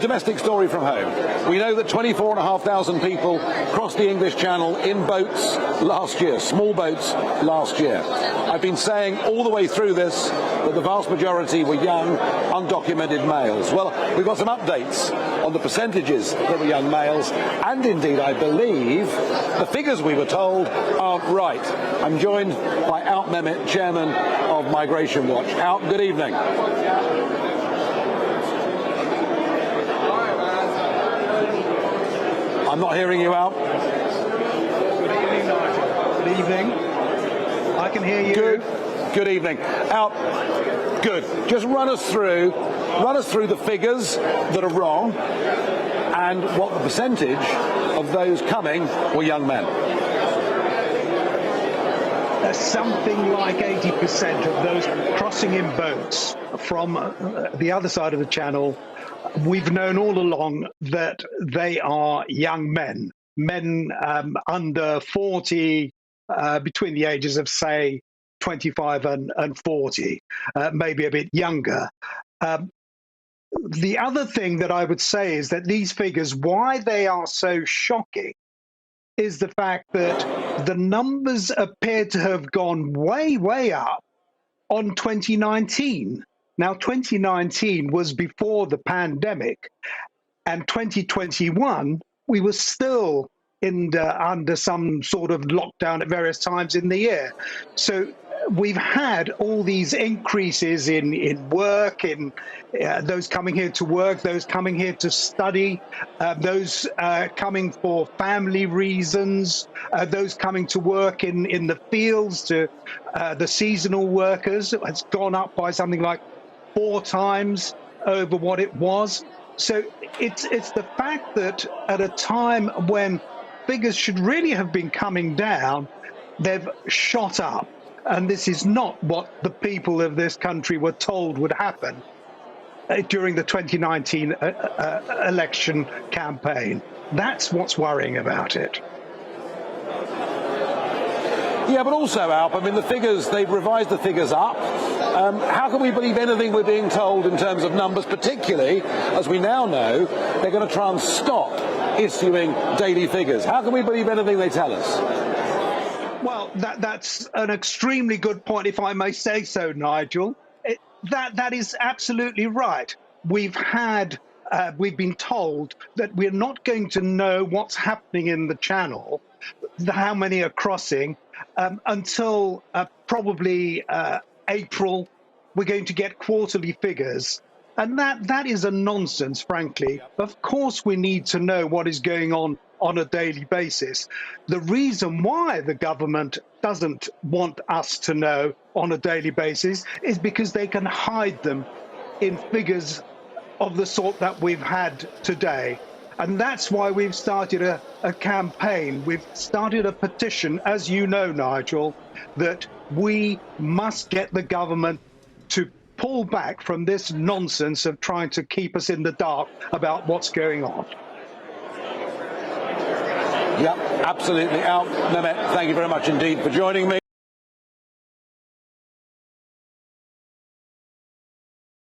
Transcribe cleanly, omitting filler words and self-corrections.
domestic story from home. We know that 24,500 people crossed the English Channel in boats last year, small boats last year. I've been saying all the way through this that the vast majority were young, undocumented males. Well, we've got some updates on the percentages that were young males, and indeed, I believe, the figures we were told aren't right. I'm joined by Alp Mehmet, chairman of Migration Watch. Alp, good evening. I'm not hearing you, Alp. Good evening, Nigel. Good evening. I can hear you. Good evening. Alp, good. Just run us through the figures that are wrong and what the percentage of those coming were young men. Something like 80% of those crossing in boats from the other side of the channel, we've known all along that they are young men under 40, between the ages of, say, 25 and 40, maybe a bit younger. The other thing that I would say is that these figures, why they are so shocking, is the fact that the numbers appear to have gone way, way up on 2019. Now, 2019 was before the pandemic, and 2021, we were still under some sort of lockdown at various times in the year. So we've had all these increases in work, in those coming here to work, those coming here to study, those coming for family reasons, those coming to work in the fields, to the seasonal workers. It's gone up by something like 4 times over what it was. So it's the fact that at a time when figures should really have been coming down, they've shot up. And this is not what the people of this country were told would happen during the 2019 election campaign. That's what's worrying about it. Yeah, but also, Alp, I mean, the figures, they've revised the figures up. How can we believe anything we're being told in terms of numbers, particularly as we now know they're going to try and stop issuing daily figures? How can we believe anything they tell us? Well, that's an extremely good point, if I may say so, Nigel. That is absolutely right. We've been told that we're not going to know what's happening in the channel, how many are crossing, until probably April. We're going to get quarterly figures. And that is a nonsense, frankly. Of course, we need to know what is going on a daily basis. The reason why the government doesn't want us to know on a daily basis is because they can hide them in figures of the sort that we've had today. And that's why we've started a campaign. We've started a petition, as you know, Nigel, that we must get the government to pull back from this nonsense of trying to keep us in the dark about what's going on. Yeah, absolutely. Alp Mehmet, thank you very much indeed for joining me.